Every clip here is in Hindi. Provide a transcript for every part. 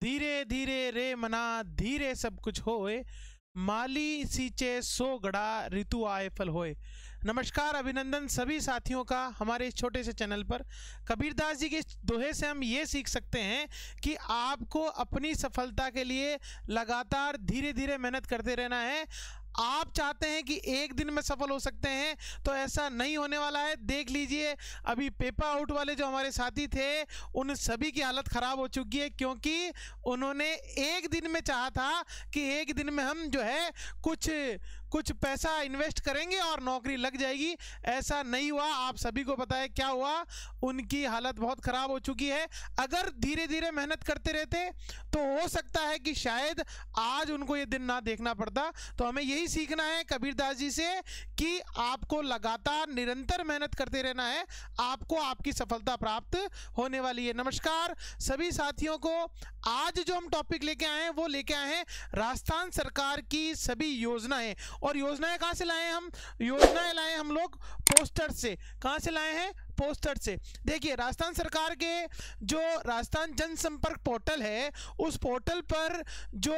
धीरे धीरे रे मना धीरे सब कुछ होए, माली सींचे सो गड़ा ऋतु आए फल होए। नमस्कार, अभिनंदन सभी साथियों का हमारे इस छोटे से चैनल पर। कबीरदास जी के दोहे से हम ये सीख सकते हैं कि आपको अपनी सफलता के लिए लगातार धीरे धीरे मेहनत करते रहना है। आप चाहते हैं कि एक दिन में सफल हो सकते हैं, तो ऐसा नहीं होने वाला है। देख लीजिए, अभी पेपर आउट वाले जो हमारे साथी थे, उन सभी की हालत ख़राब हो चुकी है, क्योंकि उन्होंने एक दिन में चाहा था कि एक दिन में हम जो है कुछ पैसा इन्वेस्ट करेंगे और नौकरी लग जाएगी। ऐसा नहीं हुआ। आप सभी को पता है क्या हुआ। उनकी हालत बहुत ख़राब हो चुकी है। अगर धीरे धीरे मेहनत करते रहते तो हो सकता है कि शायद आज उनको ये दिन ना देखना पड़ता। तो हमें यही सीखना है कबीरदास जी से कि आपको लगातार निरंतर मेहनत करते रहना है, आपको आपकी सफलता प्राप्त होने वाली है। नमस्कार सभी साथियों को। आज जो हम टॉपिक लेके आए हैं वो लेके आए हैं राजस्थान सरकार की सभी योजनाएं। और योजनाएं कहां से लाए हैं हम? योजनाएं लाए हम लोग पोस्टर से। कहां से लाए हैं? पोस्टर से। देखिए, राजस्थान सरकार के जो राजस्थान जनसंपर्क पोर्टल है, उस पोर्टल पर जो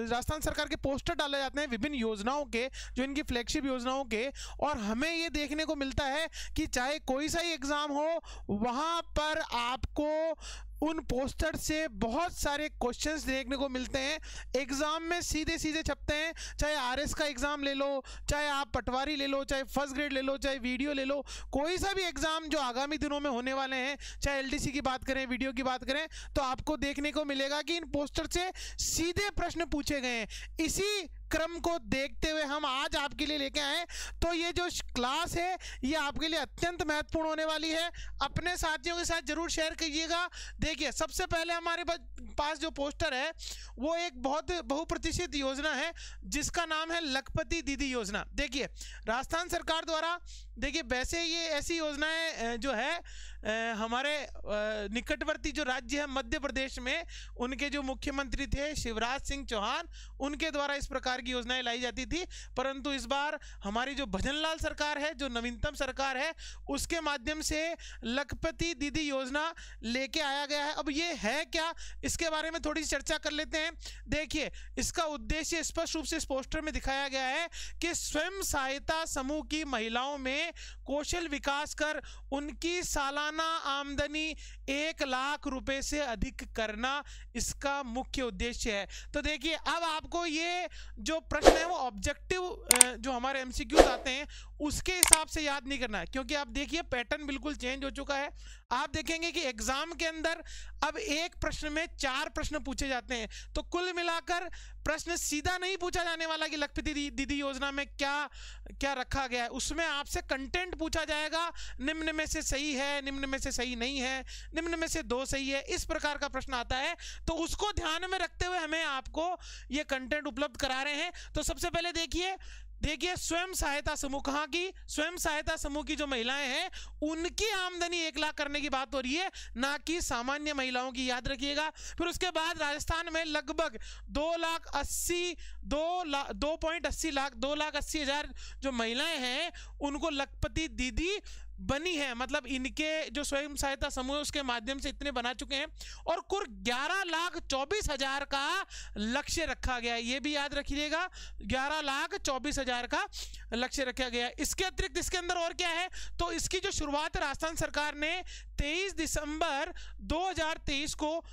राजस्थान सरकार के पोस्टर डाले जाते हैं विभिन्न योजनाओं के, जो इनकी फ्लैगशिप योजनाओं के। और हमें ये देखने को मिलता है कि चाहे कोई सा ही एग्जाम हो, वहां पर आपको उन पोस्टर से बहुत सारे क्वेश्चंस देखने को मिलते हैं। एग्जाम में सीधे सीधे छपते हैं। चाहे आरएस का एग्जाम ले लो, चाहे आप पटवारी ले लो, चाहे फर्स्ट ग्रेड ले लो, चाहे वीडियो ले लो, कोई सा भी एग्जाम जो आगामी दिनों में होने वाले हैं, चाहे एलडीसी की बात करें, वीडियो की बात करें, तो आपको देखने को मिलेगा कि इन पोस्टर से सीधे प्रश्न पूछे गए हैं। इसी क्रम को देखते हुए हम आज आपके लिए लेके आए। तो ये जो क्लास है ये आपके लिए अत्यंत महत्वपूर्ण होने वाली है। अपने साथियों के साथ जरूर शेयर कीजिएगा। देखिए, सबसे पहले हमारे पास जो पोस्टर है वो एक बहुत बहुप्रतीक्षित योजना है जिसका नाम है लखपति दीदी योजना। देखिए, राजस्थान सरकार द्वारा, देखिए वैसे ये ऐसी योजनाएं जो है हमारे निकटवर्ती जो राज्य है मध्य प्रदेश में, उनके जो मुख्यमंत्री थे शिवराज सिंह चौहान, उनके द्वारा इस प्रकार की योजनाएं लाई जाती थी। परंतु इस बार हमारी जो भजनलाल सरकार है, जो नवीनतम सरकार है, उसके माध्यम से लखपति दीदी योजना लेके आया गया है। अब ये है क्या, इसके बारे में थोड़ी सी चर्चा कर लेते हैं। देखिए, इसका उद्देश्य स्पष्ट रूप से इस पोस्टर में दिखाया गया है कि स्वयं सहायता समूह की महिलाओं में कौशल विकास कर उनकी सालाना आमदनी 1 लाख रुपए से अधिक करना इसका मुख्य उद्देश्य है। तो देखिए, अब आपको ये जो प्रश्न है वो ऑब्जेक्टिव जो हमारे एमसीक्यूज आते हैं उसके हिसाब से याद नहीं करना है, क्योंकि आप देखिए पैटर्न बिल्कुल चेंज हो चुका है। आप देखेंगे कि एग्जाम के अंदर अब एक प्रश्न में 4 प्रश्न पूछे जाते हैं। तो कुल मिलाकर प्रश्न सीधा नहीं पूछा जाने वाला कि लखपति दीदी योजना में क्या क्या रखा गया है। उसमें आपसे कंटेंट पूछा जाएगा, निम्न में से सही है, निम्न में से सही नहीं है, निम्न में से 2 सही है, इस प्रकार का प्रश्न आता है। तो उसको ध्यान में रखते हुए हमें आपको ये कंटेंट उपलब्ध करा रहे हैं। तो सबसे पहले देखिए स्वयं सहायता समूह, कहाँ की? स्वयं सहायता समूह की जो महिलाएं हैं उनकी आमदनी 1 लाख करने की बात हो रही है, ना कि सामान्य महिलाओं की, याद रखिएगा। फिर उसके बाद राजस्थान में लगभग 2,80,000 जो महिलाएं हैं उनको लखपति दीदी बनी है। मतलब इनके जो स्वयं सहायता समूह उसके माध्यम से इतने बना चुके हैं। और कुल 11,24,000 का लक्ष्य रखा गया है, ये भी याद रखिएगा। 11,24,000 का लक्ष्य रखा गया है। इसके अतिरिक्त इसके अंदर और क्या है, तो इसकी जो शुरुआत राजस्थान सरकार ने 23 दिसंबर 2023 को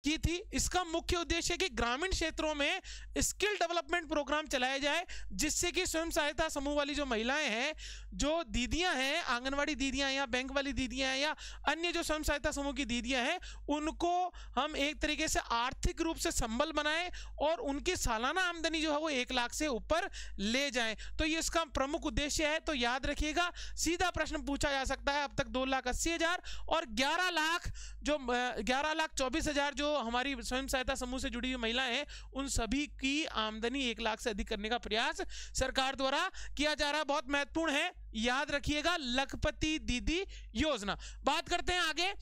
की थी। इसका मुख्य उद्देश्य है कि ग्रामीण क्षेत्रों में स्किल डेवलपमेंट प्रोग्राम चलाया जाए, जिससे कि स्वयं सहायता समूह वाली जो महिलाएं हैं, जो दीदियां हैं, आंगनवाड़ी दीदियां या बैंक वाली दीदियां हैं या अन्य जो स्वयं सहायता समूह की दीदियां हैं, उनको हम एक तरीके से आर्थिक रूप से संबल बनाएं और उनकी सालाना आमदनी जो है वो 1 लाख से ऊपर ले जाएं। तो ये इसका प्रमुख उद्देश्य है। तो याद रखिएगा, सीधा प्रश्न पूछा जा सकता है। अब तक 2,80,000 और 11,24,000 जो हमारी स्वयं सहायता समूह से जुड़ी हुई महिलाएं हैं, उन सभी की आमदनी 1 लाख से अधिक करने का प्रयास सरकार द्वारा किया जा रहा है। बहुत महत्वपूर्ण है, याद रखिएगा, लखपति दीदी योजना। बात करते हैं आगे।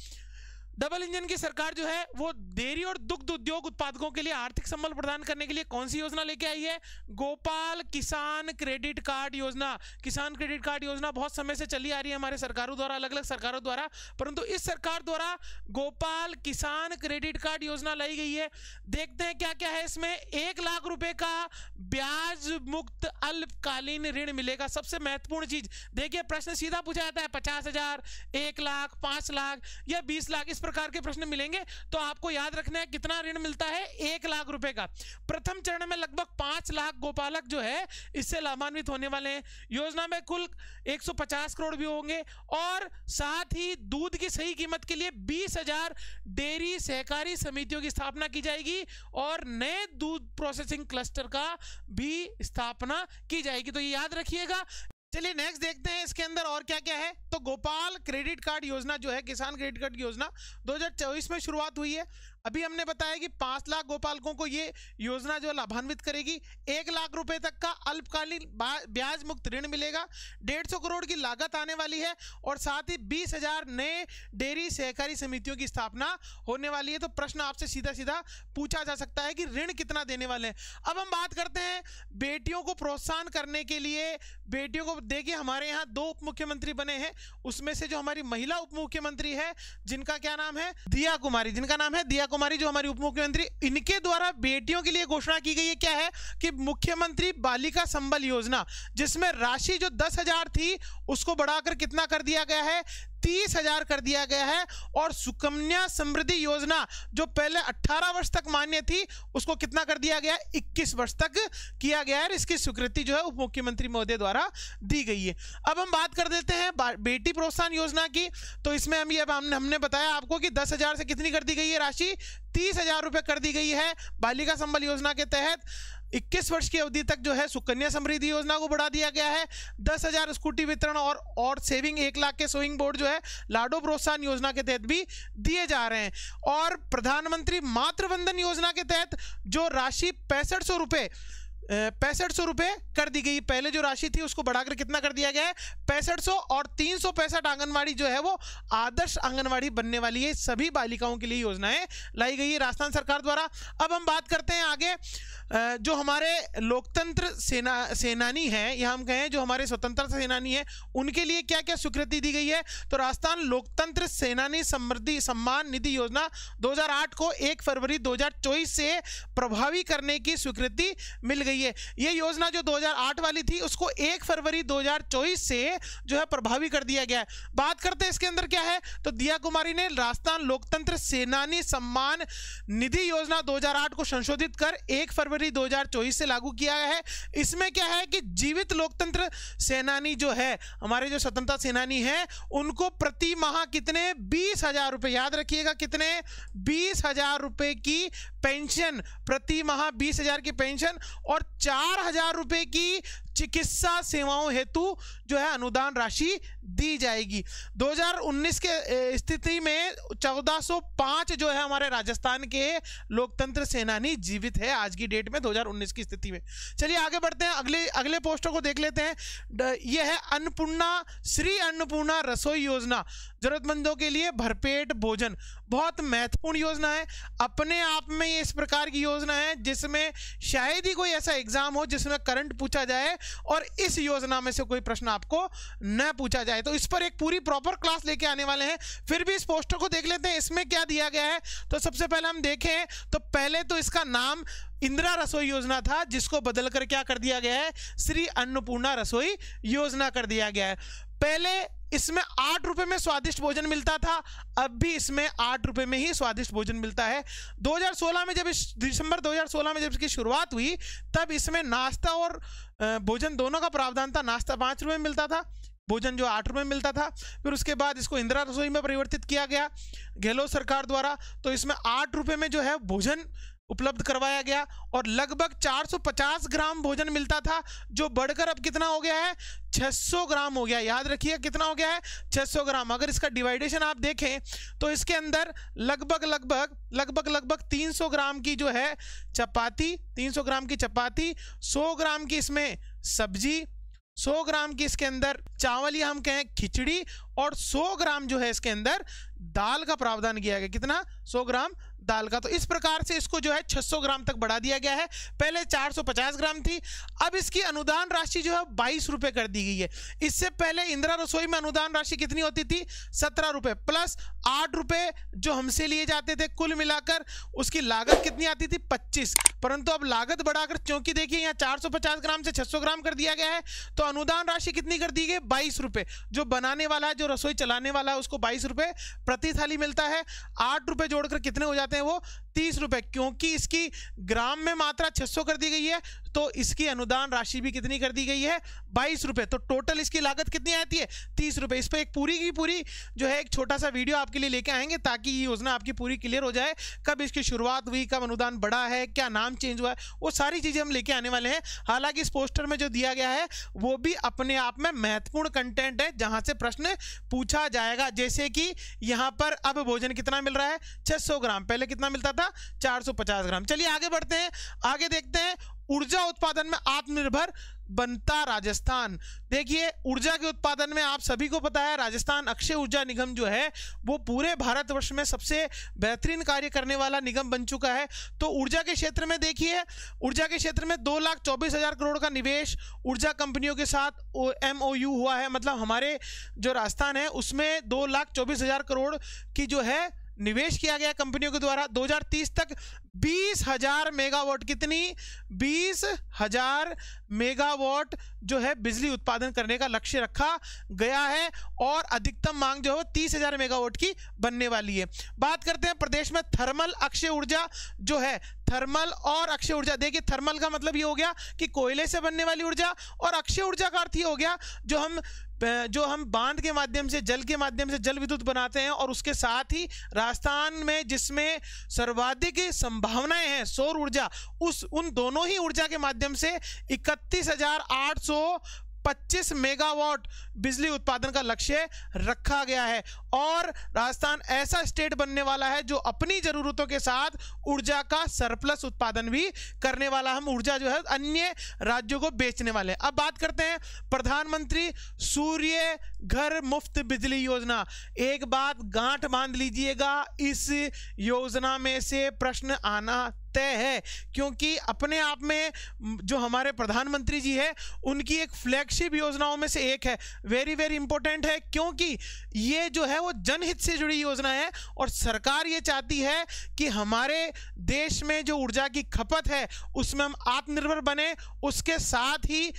डबल इंजन की सरकार जो है वो डेयरी और दुग्ध उद्योग उत्पादकों के लिए आर्थिक संबल प्रदान करने के लिए कौन सी योजना लेके आई है? गोपाल किसान क्रेडिट कार्ड योजना। किसान क्रेडिट कार्ड योजना बहुत समय से चली आ रही है हमारे सरकारों द्वारा, अलग अलग सरकारों द्वारा, परंतु इस सरकार द्वारा गोपाल किसान क्रेडिट कार्ड योजना लाई गई है। देखते हैं क्या क्या है इसमें। 1 लाख रुपए का ब्याज मुक्त अल्पकालीन ऋण मिलेगा। सबसे महत्वपूर्ण चीज देखिए, प्रश्न सीधा पूछा जाता है 50,000, 1 लाख, 5 लाख या 20 लाख, इस प्रकार के प्रश्न मिलेंगे तो आपको याद रखना है कितना ऋण मिलता है, 1 लाख रुपए का। प्रथम चरण में लगभग 5 लाख गोपालक जो है इससे लाभान्वित होने वाले हैं। योजना में कुल 150 करोड़ भी होंगे और साथ ही दूध की सही कीमत के लिए 20,000 डेयरी सहकारी समितियों की स्थापना की जाएगी और नए दूध प्रोसेसिंग क्लस्टर का भी स्थापना की जाएगी, तो ये याद रखिएगा। चलिए नेक्स्ट देखते हैं इसके अंदर और क्या क्या है। तो गोपाल क्रेडिट कार्ड योजना जो है, किसान क्रेडिट कार्ड योजना 2024 में शुरुआत हुई है। अभी हमने बताया कि 5 लाख गोपालकों को ये योजना जो लाभान्वित करेगी। 1 लाख रुपए तक का अल्पकालीन ब्याज मुक्त ऋण मिलेगा। 150 करोड़ की लागत आने वाली है और साथ ही 20,000 नए डेयरी सहकारी समितियों की स्थापना होने वाली है। तो प्रश्न आपसे सीधा सीधा पूछा जा सकता है कि ऋण कितना देने वाले हैं। अब हम बात करते हैं बेटियों को प्रोत्साहन करने के लिए। बेटियों को देखिए, हमारे यहाँ 2 उप मुख्यमंत्री बने हैं, उसमें से जो हमारी महिला उप मुख्यमंत्री है जिनका क्या नाम है, दिया कुमारी, जिनका नाम है दिया कुमारी, जो हमारी उप मुख्यमंत्री, इनके द्वारा बेटियों के लिए घोषणा की गई है। क्या है कि मुख्यमंत्री बालिका संबल योजना, जिसमें राशि जो 10,000 थी उसको बढ़ाकर कितना कर दिया गया है, 30,000 कर दिया गया है। और सुकन्या समृद्धि योजना जो पहले 18 वर्ष तक मान्य थी उसको कितना कर दिया गया है, 21 वर्ष तक किया गया है। इसकी स्वीकृति जो है उप मुख्यमंत्री महोदय द्वारा दी गई है। अब हम बात कर देते हैं बेटी प्रोत्साहन योजना की। तो इसमें हमने बताया आपको कि 10,000 से कितनी कर दी गई है राशि, 30,000 रुपए कर दी गई है। बालिका संबल योजना के तहत 21 वर्ष की अवधि तक जो है सुकन्या समृद्धि योजना को बढ़ा दिया गया है। 10,000 स्कूटी वितरण और सेविंग 1 लाख के सेविंग बोर्ड जो है लाडो प्रोत्साहन योजना के तहत भी दिए जा रहे हैं। और प्रधानमंत्री मातृवंदन योजना के तहत जो राशि 6500 रुपए कर दी गई। पहले जो राशि थी उसको बढ़ाकर कितना कर दिया गया है, 6500, और 365 आंगनवाड़ी जो है वो आदर्श आंगनवाड़ी बनने वाली है। सभी बालिकाओं के लिए योजनाएं लाई गई है राजस्थान सरकार द्वारा। अब हम बात करते हैं आगे, जो हमारे लोकतंत्र सेनानी हैं, या हम कहें जो हमारे स्वतंत्रता सेनानी हैं, उनके लिए क्या क्या स्वीकृति दी गई है। तो राजस्थान लोकतंत्र सेनानी समृद्धि सम्मान निधि योजना 2008 को 1 फरवरी 2024 से प्रभावी करने की स्वीकृति मिल गई है। ये योजना जो 2008 वाली थी उसको 1 फरवरी 2024 से जो है प्रभावी कर दिया गया है। बात करते हैं इसके अंदर क्या है। तो दिया कुमारी ने राजस्थान लोकतंत्र सेनानी सम्मान निधि योजना 2008 को संशोधित कर 1 फरवरी 2024 से लागू किया है। इसमें क्या है कि जीवित लोकतंत्र सेनानी जो है, हमारे जो स्वतंत्रता सेनानी हैं, उनको प्रति माह कितने, 20,000 रुपए, याद रखिएगा कितने, 20,000 रुपए की पेंशन, प्रति माह 20,000 की पेंशन और 4,000 रुपए की चिकित्सा सेवाओं हेतु जो है अनुदान राशि दी जाएगी। 2019 के स्थिति में 1405 जो है हमारे राजस्थान के लोकतंत्र सेनानी जीवित है आज की डेट में 2019 की स्थिति में। चलिए आगे बढ़ते हैं, अगले पोस्टर को देख लेते हैं। यह है अन्नपूर्णा, श्री अन्नपूर्णा रसोई योजना, जरूरतमंदों के लिए भरपेट भोजन। बहुत महत्वपूर्ण योजना है अपने आप में। ये इस प्रकार की योजना है जिसमें शायद ही कोई ऐसा एग्जाम हो जिसमें करंट पूछा जाए और इस योजना में से कोई प्रश्न आपको न पूछा जाए। तो इस पर एक पूरी प्रॉपर क्लास लेके आने वाले हैं। फिर भी इस पोस्टर को देख लेते हैं, इसमें क्या दिया गया है। तो सबसे पहले हम देखें तो पहले तो इसका नाम इंदिरा रसोई योजना था, जिसको बदलकर क्या कर दिया गया है, श्री अन्नपूर्णा रसोई योजना कर दिया गया है। पहले इसमें 8 रुपए में स्वादिष्ट भोजन मिलता था, अब भी इसमें 8 रुपए में ही स्वादिष्ट भोजन मिलता है। 2016 में जब दिसंबर 2016 में जब इसकी शुरुआत हुई तब इसमें नाश्ता और भोजन दोनों का प्रावधान था। नाश्ता 5 रुपए में मिलता था, भोजन जो 8 रुपए में मिलता था। फिर उसके बाद इसको इंदिरा रसोई में परिवर्तित किया गया गहलोत सरकार द्वारा। तो इसमें 8 रुपए में जो है भोजन उपलब्ध करवाया गया और लगभग 450 ग्राम भोजन मिलता था, जो बढ़कर अब कितना हो गया है, 600 ग्राम हो गया। याद रखिए कितना हो गया है, 600 ग्राम। अगर इसका डिवाइडेशन आप देखें तो इसके अंदर लगभग 300 ग्राम की जो है चपाती, 300 ग्राम की चपाती, 100 ग्राम की इसमें सब्जी, 100 ग्राम की इसके अंदर चावल या हम कहें खिचड़ी, और 100 ग्राम जो है इसके अंदर दाल का प्रावधान किया गया। कितना? 100 ग्राम दाल का। तो इस प्रकार से इसको जो है 600 ग्राम तक बढ़ा दिया गया है। पहले 450 ग्राम थी, अब इसकी अनुदान राशि जो है 22 रुपए कर दी गई है। इससे पहले इंदिरा रसोई में अनुदान राशि कितनी होती थी? 17 रुपए प्लस 8 रुपए जो हमसे लिए जाते थे, कुल मिलाकर उसकी लागत कितनी आती थी? 25। परंतु अब लागत बढ़ाकर, क्योंकि देखिए यहाँ 450 ग्राम से 600 ग्राम कर दिया गया है, तो अनुदान राशि कितनी कर दी गई? 22 रुपए। जो बनाने वाला है, जो रसोई चलाने वाला है, उसको 22 रुपए प्रति थाली मिलता है। 8 रुपए जोड़कर कितने हो जाते हैं? वो 30 रुपए। क्योंकि इसकी ग्राम में मात्रा 600 कर दी गई है, तो इसकी अनुदान राशि भी कितनी कर दी गई है? 22 रुपए। तो टोटल इसकी लागत कितनी आती है? 30 रुपए। इस पर एक पूरी की पूरी जो है एक छोटा सा वीडियो आपके लिए लेके आएंगे, ताकि ये योजना आपकी पूरी क्लियर हो जाए। कब इसकी शुरुआत हुई, कब अनुदान बढ़ा है, क्या नाम चेंज हुआ है, वो सारी चीजें हम लेके आने वाले हैं। हालांकि इस पोस्टर में जो दिया गया है वो भी अपने आप में महत्वपूर्ण कंटेंट है, जहां से प्रश्न पूछा जाएगा। जैसे कि यहां पर अब भोजन कितना मिल रहा है? 600 ग्राम। पहले कितना मिलता था? 450 ग्राम। चलिए आगे बढ़ते हैं, आगे देखते हैं। ऊर्जा उत्पादन में आत्मनिर्भर बनता राजस्थान। देखिए, ऊर्जा के उत्पादन में आप सभी को पता है, राजस्थान अक्षय ऊर्जा निगम जो है वो पूरे भारतवर्ष में सबसे बेहतरीन कार्य करने वाला निगम बन चुका है। तो ऊर्जा के क्षेत्र में देखिए, ऊर्जा के क्षेत्र में 2,24,000 करोड़ का निवेश ऊर्जा कंपनियों के साथ MOU हुआ है। मतलब हमारे जो राजस्थान है उसमें 2,24,000 करोड़ की जो है निवेश किया गया कंपनियों के द्वारा। 2030 तक 20,000 मेगावाट, कितनी? 20,000 मेगावाट जो है बिजली उत्पादन करने का लक्ष्य रखा गया है, और अधिकतम मांग जो है 30,000 मेगावाट की बनने वाली है। बात करते हैं प्रदेश में थर्मल अक्षय ऊर्जा जो है, थर्मल और अक्षय ऊर्जा। देखिए, थर्मल का मतलब ये हो गया कि कोयले से बनने वाली ऊर्जा, और अक्षय ऊर्जा का अर्थ ये हो गया जो हम बांध के माध्यम से, जल के माध्यम से जल विद्युत बनाते हैं। और उसके साथ ही राजस्थान में जिसमें सर्वाधिक संभावनाएं हैं, सौर ऊर्जा, उन दोनों ही ऊर्जा के माध्यम से 31,825 मेगावाट बिजली उत्पादन का लक्ष्य रखा गया है। और राजस्थान ऐसा स्टेट बनने वाला है जो अपनी जरूरतों के साथ ऊर्जा का सरप्लस उत्पादन भी करने वाला। हम ऊर्जा जो है अन्य राज्यों को बेचने वाले हैं। अब बात करते हैं प्रधानमंत्री सूर्य घर मुफ्त बिजली योजना। एक बात गांठ बांध लीजिएगा, इस योजना में से प्रश्न आना तय है, क्योंकि अपने आप में जो हमारे प्रधानमंत्री जी है उनकी एक फ्लैगशिप योजनाओं में से एक है। वेरी वेरी इंपॉर्टेंट है, क्योंकि ये जो है वो जनहित से जुड़ी योजना है, और सरकार ये चाहती है कि हमारे देश में जो ऊर्जा की खपत है उसमें हम आत्मनिर्भर बने। उसके साथ ही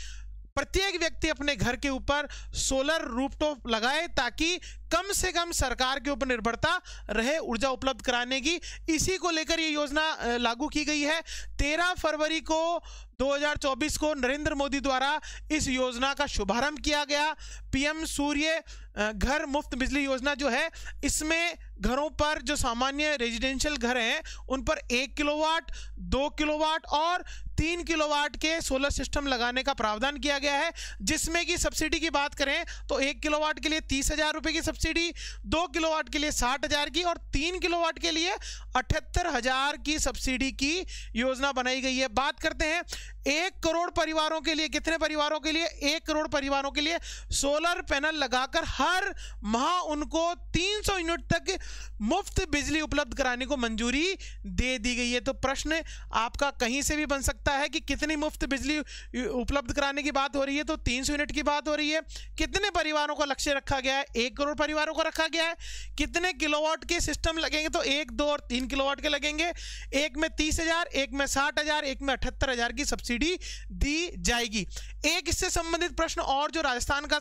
प्रत्येक व्यक्ति अपने घर के ऊपर सोलर रूफटॉप लगाए, ताकि कम से कम सरकार के ऊपर निर्भरता रहे ऊर्जा उपलब्ध कराने की। इसी को लेकर ये योजना लागू की गई है। 13 फरवरी को 2024 को नरेंद्र मोदी द्वारा इस योजना का शुभारंभ किया गया। PM सूर्य घर मुफ्त बिजली योजना जो है, इसमें घरों पर जो सामान्य रेजिडेंशियल घर हैं उन पर 1 किलोवाट, 2 किलोवाट और 3 किलोवाट के सोलर सिस्टम लगाने का प्रावधान किया गया है। जिसमें कि सब्सिडी की बात करें तो 1 किलोवाट के लिए 30,000 रुपए की सब्सिडी, 2 किलोवाट के लिए 60,000 की, और 3 किलोवाट के लिए 78,000 की सब्सिडी की योजना बनाई गई है। बात करते हैं 1 करोड़ परिवारों के लिए। कितने परिवारों के लिए? 1 करोड़ परिवारों के लिए सोलर पैनल लगाकर हर माह उनको 300 यूनिट तक मुफ्त बिजली उपलब्ध कराने को मंजूरी दे दी गई है। तो प्रश्न आपका कहीं से भी बन सकता है कि कितनी मुफ्त बिजली उपलब्ध कराने की बात हो रही है, तो 300 यूनिट की बात हो रही है। कितने परिवारों का लक्ष्य रखा गया है? 1 करोड़ परिवारों को रखा गया है। कितने किलोवाट के सिस्टम लगेंगे? तो 1, 2 और 3 किलोवाट के लगेंगे। एक में 30,000, एक में 60,000, एक में 78,000 की सब्सिडी दी जाएगी। एक इससे संबंधित प्रश्न और जो राजस्थान का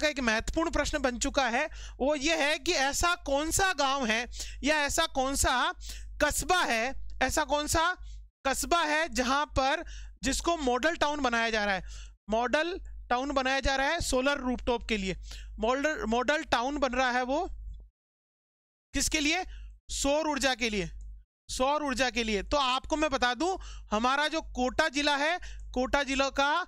एक महत्वपूर्ण प्रश्न बन चुका है वो ये है कि ऐसा कौन सा गांव है या ऐसा कौन सा कस्बा है जहां पर जिसको मॉडल टाउन बनाया जा रहा है। मॉडल टाउन बनाया जा रहा है सोलर रूफटॉप के लिए। मॉडल टाउन बन रहा है वो किसके लिए? सौर ऊर्जा के लिए। सौर ऊर्जा के लिए। तो आपको मैं बता दूं, हमारा जो कोटा जिला है, कोटा जिला का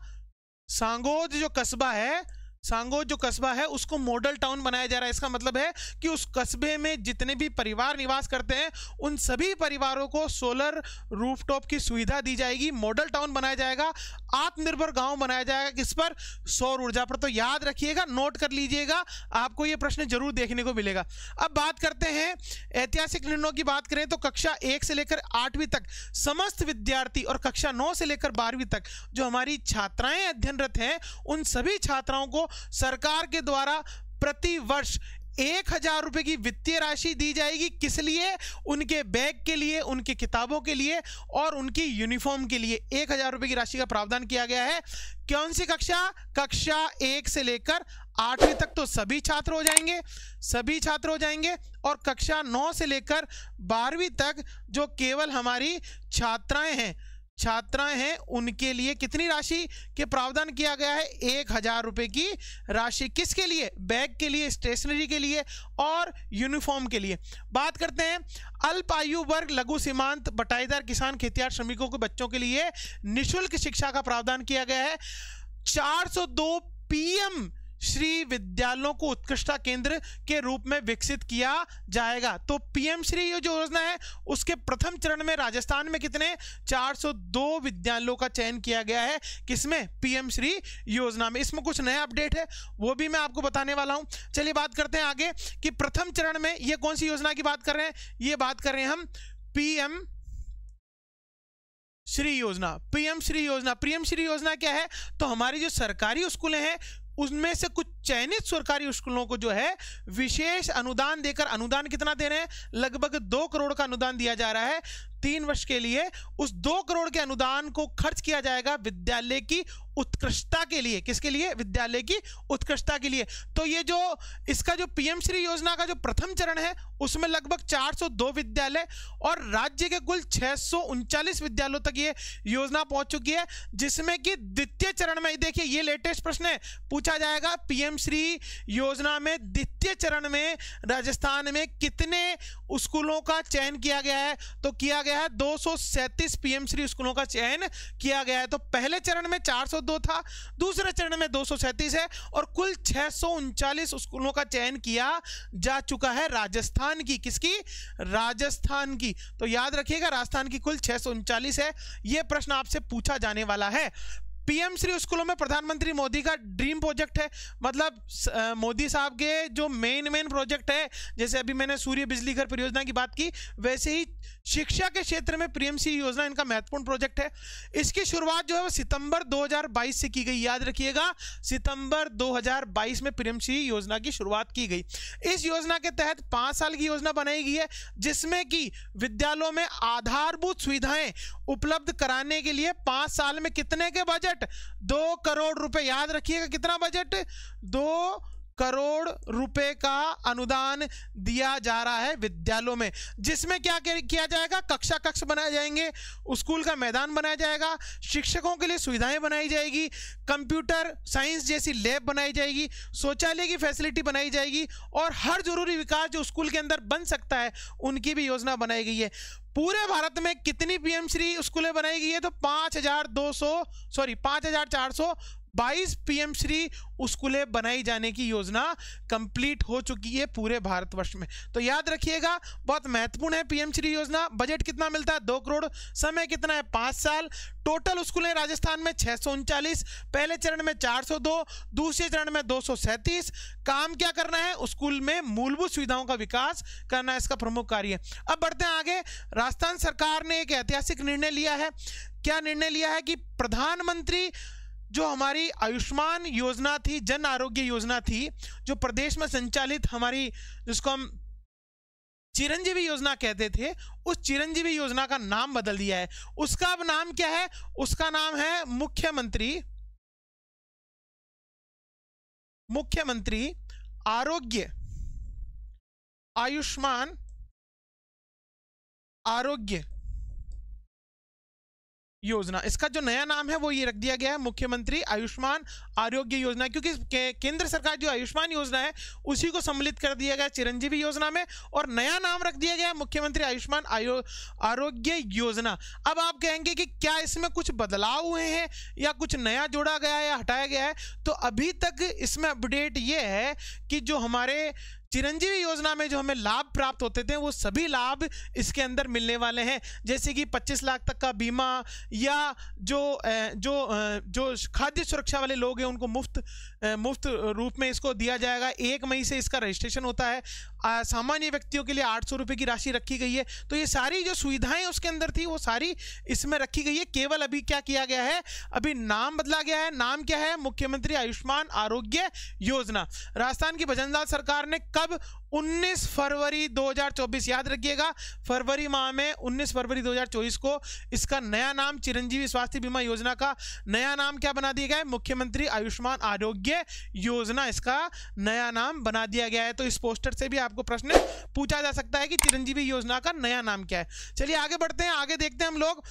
सांगोद जो कस्बा है, सांगो जो कस्बा है उसको मॉडल टाउन बनाया जा रहा है। इसका मतलब है कि उस कस्बे में जितने भी परिवार निवास करते हैं उन सभी परिवारों को सोलर रूफटॉप की सुविधा दी जाएगी, मॉडल टाउन बनाया जाएगा, आत्मनिर्भर गांव बनाया जाएगा। किस पर? सौर ऊर्जा पर। तो याद रखिएगा, नोट कर लीजिएगा, आपको यह प्रश्न जरूर देखने को मिलेगा। अब बात करते हैं ऐतिहासिक निर्णयों की। बात करें तो कक्षा 1 से लेकर 8वीं तक समस्त विद्यार्थी और कक्षा 9 से लेकर 12वीं तक जो हमारी छात्राएं अध्ययनरत हैं उन सभी छात्राओं को सरकार के द्वारा प्रति वर्ष 1000 रुपए की वित्तीय राशि दी जाएगी। किस लिए? उनके बैग के लिए, उनकी किताबों के लिए और उनकी यूनिफॉर्म के लिए 1000 रुपए की राशि का प्रावधान किया गया है। कौन सी कक्षा? कक्षा 1 से लेकर 8वीं तक तो सभी छात्र हो जाएंगे, सभी छात्र हो जाएंगे। और कक्षा 9 से लेकर 12वीं तक जो केवल हमारी छात्राएं हैं उनके लिए कितनी राशि के प्रावधान किया गया है? 1000 रुपए की राशि। किसके लिए? बैग के लिए, स्टेशनरी के लिए और यूनिफॉर्म के लिए। बात करते हैं अल्प आयु वर्ग, लघु सीमांत, बटाईदार किसान, खेतिहर श्रमिकों के बच्चों के लिए निःशुल्क शिक्षा का प्रावधान किया गया है। 402 पीएम श्री विद्यालयों को उत्कृष्टता केंद्र के रूप में विकसित किया जाएगा। तो पीएम श्री जो योजना है उसके प्रथम चरण में राजस्थान में कितने? 402 विद्यालयों का चयन किया गया है। किसमें? पीएम श्री योजना में। इसमें कुछ नया अपडेट है वो भी मैं आपको बताने वाला हूं। चलिए बात करते हैं आगे कि प्रथम चरण में ये कौन सी योजना की बात कर रहे हैं? ये बात कर रहे हैं हम पीएम श्री योजना। पीएम श्री योजना, पीएम श्री योजना क्या है? तो हमारी जो सरकारी स्कूलें हैं उनमें से कुछ चयनित सरकारी स्कूलों को जो है विशेष अनुदान देकर, अनुदान कितना दे रहे हैं? लगभग 2 करोड़ का अनुदान दिया जा रहा है 3 वर्ष के लिए। उस 2 करोड़ के अनुदान को खर्च किया जाएगा विद्यालय की उत्कृष्टता के लिए। किसके लिए? विद्यालय की उत्कृष्टता के लिए। तो ये जो इसका जो पीएम श्री योजना का जो प्रथम चरण है उसमें लगभग 402 विद्यालय और राज्य के कुल 639 विद्यालयों तक ये योजना पहुंच चुकी है। जिसमें कि द्वितीय चरण में, देखिए ये लेटेस्ट प्रश्न है, पूछा जाएगा पीएम श्री योजना में द्वितीय चरण में राजस्थान में कितने स्कूलों का चयन किया गया है? तो किया गया है 237 पीएम श्री स्कूलों का चयन किया गया है। तो पहले चरण में 402 था, दूसरे चरण में 237 है और कुल 639 स्कूलों का चयन किया जा चुका है राजस्थान की। किसकी? राजस्थान की। तो याद रखिएगा राजस्थान की कुल 639 है। यह प्रश्न आपसे पूछा जाने वाला है। पीएम श्री स्कूलों में प्रधानमंत्री मोदी का ड्रीम प्रोजेक्ट है, मतलब मोदी साहब के जो मेन प्रोजेक्ट है। जैसे अभी मैंने सूर्य बिजली घर परियोजना की बात की, वैसे ही शिक्षा के क्षेत्र में पीएम श्री योजना इनका महत्वपूर्ण प्रोजेक्ट है। इसकी शुरुआत जो है वो सितंबर 2022 से की गई। याद रखिएगा सितंबर 2022 में पीएम श्री योजना की शुरुआत की गई। इस योजना के तहत 5 साल की योजना बनाई गई है जिसमें कि विद्यालयों में आधारभूत सुविधाएं उपलब्ध कराने के लिए 5 साल में कितने के बजट? 2 करोड़ रुपए। याद रखिएगा कितना बजट? 2 करोड़ रुपए का अनुदान दिया जा रहा है विद्यालयों में। जिसमें क्या किया जाएगा? कक्षा कक्ष बनाए जाएंगे, स्कूल का मैदान बनाया जाएगा, शिक्षकों के लिए सुविधाएं बनाई जाएगी, कंप्यूटर साइंस जैसी लैब बनाई जाएगी, शौचालय की फैसिलिटी बनाई जाएगी और हर जरूरी विकास जो स्कूल के अंदर बन सकता है उनकी भी योजना बनाई गई है। पूरे भारत में कितनी पीएम श्री स्कूलें बनाई गई है? तो 5422 पीएम श्री स्कूलें बनाई जाने की योजना कंप्लीट हो चुकी है पूरे भारतवर्ष में। तो याद रखिएगा बहुत महत्वपूर्ण है पीएम श्री योजना। बजट कितना मिलता है? 2 करोड़। समय कितना है? 5 साल। टोटल स्कूलें राजस्थान में 639, पहले चरण में 402, दूसरे चरण में 237। काम क्या करना है? स्कूल में मूलभूत सुविधाओं का विकास करना इसका प्रमुख कार्य है। अब बढ़ते हैं आगे। राजस्थान सरकार ने एक ऐतिहासिक निर्णय लिया है। क्या निर्णय लिया है? कि प्रधानमंत्री जो हमारी आयुष्मान योजना थी, जन आरोग्य योजना थी, जो प्रदेश में संचालित हमारी, जिसको हम चिरंजीवी योजना कहते थे, उस चिरंजीवी योजना का नाम बदल दिया है। उसका अब नाम क्या है? उसका नाम है मुख्यमंत्री आरोग्य आयुष्मान आरोग्य योजना। इसका जो नया नाम है वो ये रख दिया गया है मुख्यमंत्री आयुष्मान आरोग्य योजना, क्योंकि केंद्र सरकार जो आयुष्मान योजना है उसी को सम्मिलित कर दिया गया चिरंजीवी योजना में, और नया नाम रख दिया गया मुख्यमंत्री आयुष्मान आरोग्य योजना। अब आप कहेंगे कि क्या इसमें कुछ बदलाव हुए हैं या कुछ नया जोड़ा गया है या हटाया गया है? तो अभी तक इसमें अपडेट ये है कि जो हमारे चिरंजीवी योजना में जो हमें लाभ प्राप्त होते थे वो सभी लाभ इसके अंदर मिलने वाले हैं, जैसे कि 25 लाख तक का बीमा, या जो खाद्य सुरक्षा वाले लोग हैं उनको मुफ्त रूप में इसको दिया जाएगा। 1 मई से इसका रजिस्ट्रेशन होता है। सामान्य व्यक्तियों के लिए 800 रुपये की राशि रखी गई है। तो ये सारी जो सुविधाएं उसके अंदर थी वो सारी इसमें रखी गई है। केवल अभी क्या किया गया है, अभी नाम बदला गया है। नाम क्या है? मुख्यमंत्री आयुष्मान आरोग्य योजना। राजस्थान की भजनलाल सरकार ने कब? 19 फरवरी 2024, याद रखिएगा, फरवरी माह में 19 फरवरी 2024 को इसका नया नाम चिरंजीवी स्वास्थ्य बीमा योजना का नया नाम क्या बना दिया गया है? मुख्यमंत्री आयुष्मान आरोग्य योजना इसका नया नाम बना दिया गया है। तो इस पोस्टर से भी आपको प्रश्न पूछा जा सकता है कि चिरंजीवी योजना का नया नाम क्या है। चलिए आगे बढ़ते हैं, आगे देखते हैं हम लोग।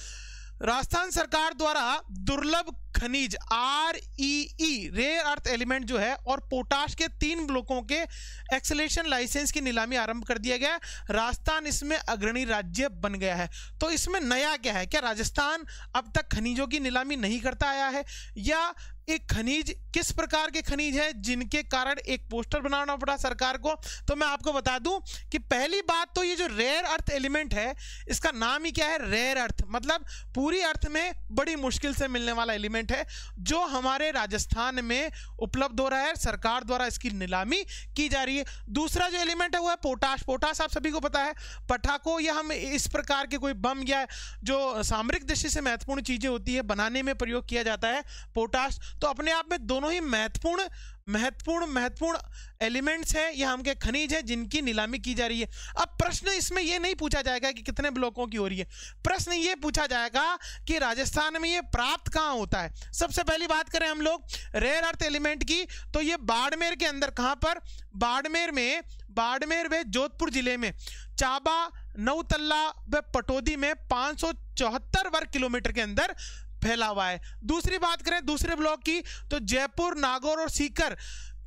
राजस्थान सरकार द्वारा दुर्लभ खनिज REE रेयर अर्थ एलिमेंट जो है और पोटाश के 3 ब्लॉकों के एक्सलेशन लाइसेंस की नीलामी आरंभ कर दिया गया। राजस्थान इसमें अग्रणी राज्य बन गया है। तो इसमें नया क्या है? क्या राजस्थान अब तक खनिजों की नीलामी नहीं करता आया है, या एक खनिज किस प्रकार के खनिज है जिनके कारण एक पोस्टर बनाना पड़ा सरकार को? तो मैं आपको बता दूं कि पहली बात तो ये जो रेयर अर्थ एलिमेंट है इसका नाम ही क्या है? रेयर अर्थ, मतलब पूरी अर्थ में बड़ी मुश्किल से मिलने वाला एलिमेंट है जो हमारे राजस्थान में उपलब्ध हो रहा है। सरकार द्वारा इसकी नीलामी की जा रही है। दूसरा जो एलिमेंट है वो है पोटाश। पोटाश आप सभी को पता है, पटाखों या हम इस प्रकार के कोई बम या जो सामरिक दृष्टि से महत्वपूर्ण चीजें होती है बनाने में प्रयोग किया जाता है पोटाश। तो अपने आप में दोनों ही महत्वपूर्ण एलिमेंट्स हैं, यह हमके खनिज है जिनकी नीलामी की जा रही है। अब प्रश्न इसमें यह नहीं पूछा जाएगा कि कितने ब्लॉकों की हो रही है, प्रश्न ये पूछा जाएगा कि राजस्थान में ये प्राप्त कहाँ होता है। सबसे पहली बात करें हम लोग रेयर अर्थ एलिमेंट की, तो ये बाड़मेर के अंदर, कहाँ पर? बाड़मेर में जोधपुर जिले में चाबा, नौतल्ला व पटौदी में 574 वर्ग किलोमीटर के अंदर फैला हुआ है। दूसरी बात करें दूसरे ब्लॉक की, तो जयपुर, नागौर और सीकर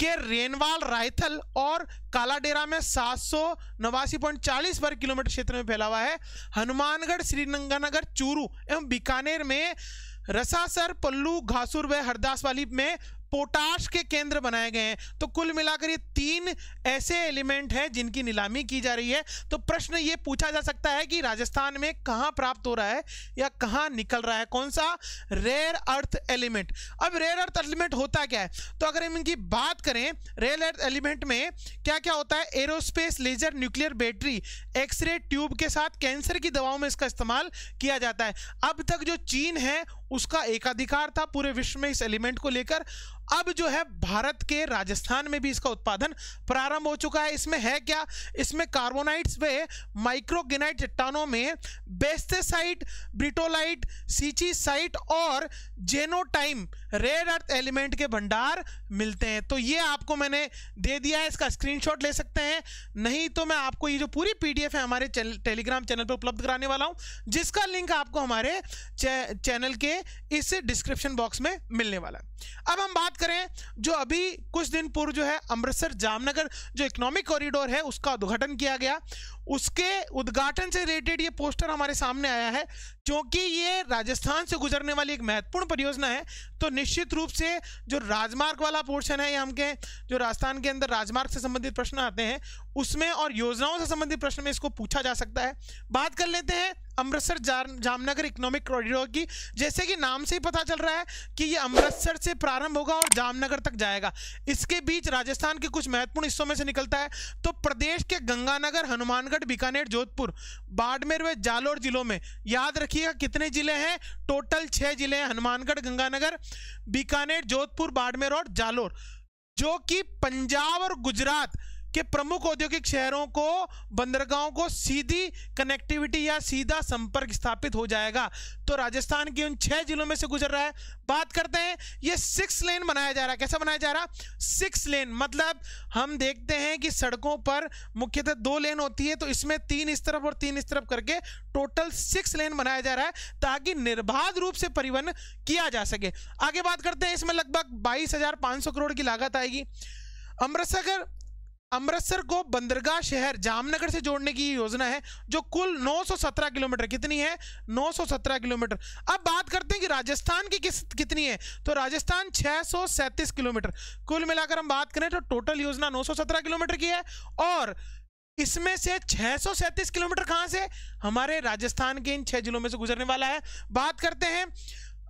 के रेनवाल, रायथल और कालाडेरा में 789.40 वर्ग किलोमीटर क्षेत्र में फैला हुआ है। हनुमानगढ़, श्रीगंगानगर, चूरू एवं बीकानेर में रसासर, पल्लू, घासुर व हरदासवाली में पोटाश के केंद्र बनाए गए हैं। तो कुल मिलाकर ये 3 ऐसे एलिमेंट हैं जिनकी नीलामी की जा रही है। तो प्रश्न ये पूछा जा सकता है कि राजस्थान में कहां प्राप्त हो रहा है या कहां निकल रहा है, कौन सा? Rare earth element. अब रेयर अर्थ एलिमेंट होता क्या है? तो अगर हम इनकी बात करें, रेयर अर्थ एलिमेंट में क्या क्या होता है? Aerospace, laser, nuclear battery, X ray tube के साथ कैंसर की दवाओं में इसका इस्तेमाल किया जाता है। अब तक जो चीन है उसका एकाधिकार था पूरे विश्व में इस एलिमेंट को लेकर। अब जो है भारत के राजस्थान में भी इसका उत्पादन प्रारंभ हो चुका है। इसमें है क्या? इसमें कार्बोनाइट्स व माइक्रोग्रेनाइट चट्टानों में बेस्टेसाइट, ब्रिटोलाइट, सीचीसाइट और जेनोटाइम रेयर अर्थ एलिमेंट के भंडार मिलते हैं। तो ये आपको मैंने दे दिया है, इसका स्क्रीनशॉट ले सकते हैं, नहीं तो मैं आपको ये जो पूरी PDF है हमारे टेलीग्राम चैनल पर उपलब्ध कराने वाला हूं, जिसका लिंक आपको हमारे चैनल के इस डिस्क्रिप्शन बॉक्स में मिलने वाला है। अब हम बात करें जो अभी कुछ दिन पूर्व जो है अमृतसर जामनगर जो इकोनॉमिक कॉरिडोर है उसका उद्घाटन किया गया, उसके उद्घाटन से रिलेटेड ये पोस्टर हमारे सामने आया है। क्योंकि ये राजस्थान से गुजरने वाली एक महत्वपूर्ण परियोजना है, तो निश्चित रूप से जो राजमार्ग वाला पोर्शन है, ये हमके जो राजस्थान के अंदर राजमार्ग से संबंधित प्रश्न आते हैं उसमें और योजनाओं से संबंधित प्रश्न में इसको पूछा जा सकता है। बात कर लेते हैं अमृतसर जामनगर इकोनॉमिक कॉरिडोर की। जैसे कि नाम से ही पता चल रहा है कि ये अमृतसर से प्रारंभ होगा और जामनगर तक जाएगा। इसके बीच राजस्थान के कुछ महत्वपूर्ण हिस्सों में से निकलता है। तो प्रदेश के गंगानगर, हनुमानगढ़, बीकानेर, जोधपुर, बाड़मेर व जालोर जिलों में, याद रखिएगा कितने जिले हैं? टोटल 6 जिले हैं, हनुमानगढ़, गंगानगर, बीकानेर, जोधपुर, बाड़मेर और जालोर, जो कि पंजाब और गुजरात के प्रमुख औद्योगिक शहरों को, बंदरगाहों को सीधी कनेक्टिविटी या सीधा संपर्क स्थापित हो जाएगा। तो राजस्थान के उन 6 जिलों में से गुजर रहा है। बात करते हैं, ये 6 लेन बनाया जा रहा है। कैसा बनाया जा रहा? 6 लेन, मतलब हम देखते हैं कि सड़कों पर मुख्यतः 2 लेन होती है, तो इसमें 3 इस तरफ और 3 इस तरफ करके टोटल 6 लेन बनाया जा रहा है ताकि निर्बाध रूप से परिवहन किया जा सके। आगे बात करते हैं, इसमें लगभग 22,500 करोड़ की लागत आएगी। अमृतसर को बंदरगाह शहर जामनगर से जोड़ने की योजना है, जो कुल 917 किलोमीटर, कितनी है? 917 किलोमीटर। अब बात करते हैं कि राजस्थान की कितनी है, तो राजस्थान 637 किलोमीटर। कुल मिलाकर हम बात करें तो टोटल योजना 917 किलोमीटर की है, और इसमें से 637 किलोमीटर कहां से? हमारे राजस्थान के इन 6 जिलों में से गुजरने वाला है। बात करते हैं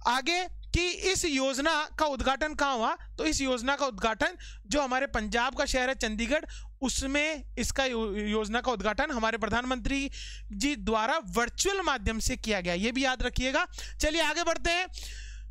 आगे कि इस योजना का उद्घाटन कहाँ हुआ, तो इस योजना का उद्घाटन जो हमारे पंजाब का शहर है चंडीगढ़, उसमें इसका योजना का उद्घाटन हमारे प्रधानमंत्री जी द्वारा वर्चुअल माध्यम से किया गया, ये भी याद रखिएगा। चलिए आगे बढ़ते हैं।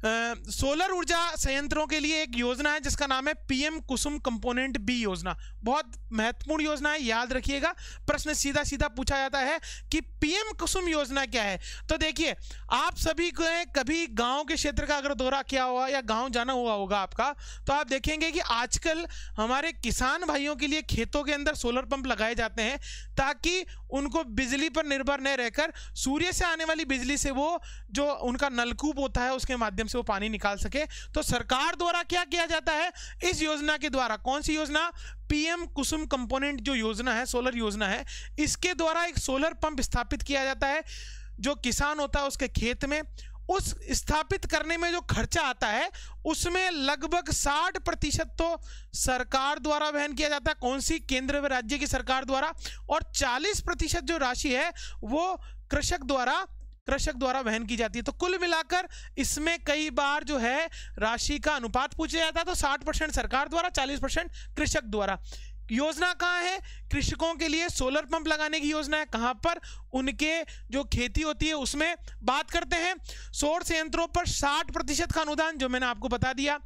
सोलर ऊर्जा संयंत्रों के लिए एक योजना है जिसका नाम है पीएम कुसुम कंपोनेंट बी योजना। बहुत महत्वपूर्ण योजना है, याद रखिएगा। प्रश्न सीधा सीधा पूछा जाता है कि पीएम कुसुम योजना क्या है। तो देखिए, आप सभी को कभी गांव के क्षेत्र का अगर दौरा किया हुआ या गांव जाना हुआ होगा आपका, तो आप देखेंगे कि आजकल हमारे किसान भाइयों के लिए खेतों के अंदर सोलर पंप लगाए जाते हैं ताकि उनको बिजली पर निर्भर न रहकर सूर्य से आने वाली बिजली से वो जो उनका नलकूप होता है उसके माध्यम से वो पानी निकाल सके। तो सरकार द्वारा क्या किया जाता है इस योजना के द्वारा? कौन सी योजना? पीएम कुसुम कंपोनेंट जो योजना है, सोलर योजना है, इसके द्वारा एक सोलर पंप स्थापित किया जाता है जो किसान होता है उसके खेत में। उस स्थापित करने में जो खर्चा आता है उसमें लगभग 60% तो सरकार द्वारा वहन किया जाता है। कौन सी? केंद्र व राज्य की सरकार द्वारा। और 40% जो राशि है वो कृषक द्वारा वहन की जाती है। तो कुल मिलाकर इसमें कई बार जो है राशि का अनुपात पूछा जाता है, तो 60% सरकार द्वारा, 40% कृषक द्वारा। योजना कहाँ है? कृषकों के लिए सोलर पंप लगाने की योजना है। कहाँ पर? उनके जो खेती होती है उसमें। बात करते हैं सौर संयंत्रों पर 60% का अनुदान, जो मैंने आपको बता दिया।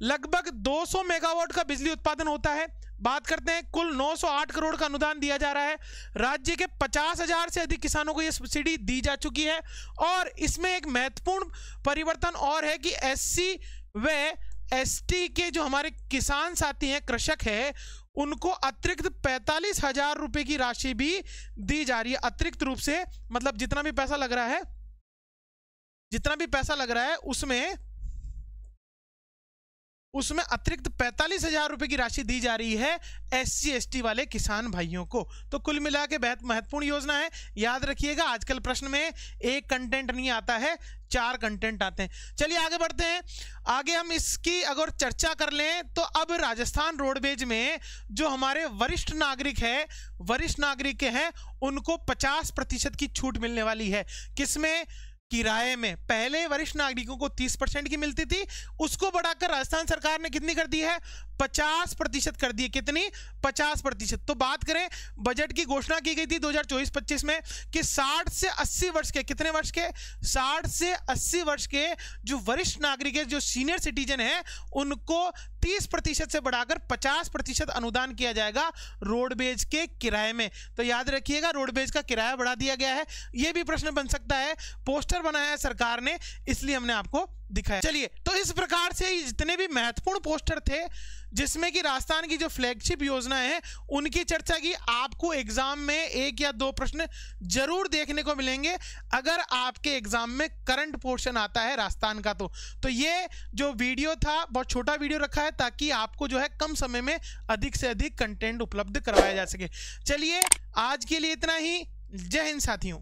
लगभग 200 मेगावाट का बिजली उत्पादन होता है। बात करते हैं कुल 908 करोड़ का अनुदान दिया जा रहा है। राज्य के 50,000 से अधिक किसानों को यह सब्सिडी दी जा चुकी है। और इसमें एक महत्वपूर्ण परिवर्तन और है कि एससी व एसटी के जो हमारे किसान साथी हैं, कृषक है, उनको अतिरिक्त 45,000 रुपए की राशि भी दी जा रही है। अतिरिक्त रूप से, मतलब जितना भी पैसा लग रहा है उसमें अतिरिक्त 45,000 रुपए की राशि दी जा रही है एससी एसटी वाले किसान भाइयों को। तो कुल मिला के बहुत महत्वपूर्ण योजना है, याद रखिएगा। आजकल प्रश्न में एक कंटेंट नहीं आता है, 4 कंटेंट आते हैं। चलिए आगे बढ़ते हैं। आगे हम इसकी अगर चर्चा कर लें तो अब राजस्थान रोडवेज में जो हमारे वरिष्ठ नागरिक हैं उनको 50% की छूट मिलने वाली है। किसमें? किराए में। पहले वरिष्ठ नागरिकों को 30% की मिलती थी, उसको बढ़ाकर राजस्थान सरकार ने कितनी कर दी है? 50% कर दी है। कितनी? 50%। तो बात करें, बजट की घोषणा की गई थी 2024-25 में कि 60 से 80 वर्ष के, कितने वर्ष के? 60 से 80 वर्ष के जो वरिष्ठ नागरिक है, जो सीनियर सिटीजन है, उनको 30% से बढ़ाकर 50% अनुदान किया जाएगा रोडवेज के किराए में। तो याद रखिएगा, रोडवेज का किराया बढ़ा दिया गया है। यह भी प्रश्न बन सकता है। पोस्टर बनाया है सरकार ने, इसलिए हमने आपको दिखाया। चलिए, तो इस प्रकार से जितने भी महत्वपूर्ण पोस्टर थे जिसमें कि राजस्थान की जो फ्लैगशिप योजनाएं हैं उनकी चर्चा की, आपको एग्जाम में 1 या 2 प्रश्न जरूर देखने को मिलेंगे अगर आपके एग्जाम में करंट पोर्शन आता है राजस्थान का। तो ये जो वीडियो था बहुत छोटा वीडियो रखा है ताकि आपको जो है कम समय में अधिक से अधिक कंटेंट उपलब्ध करवाया जा सके। चलिए, आज के लिए इतना ही। जय हिंद साथियों।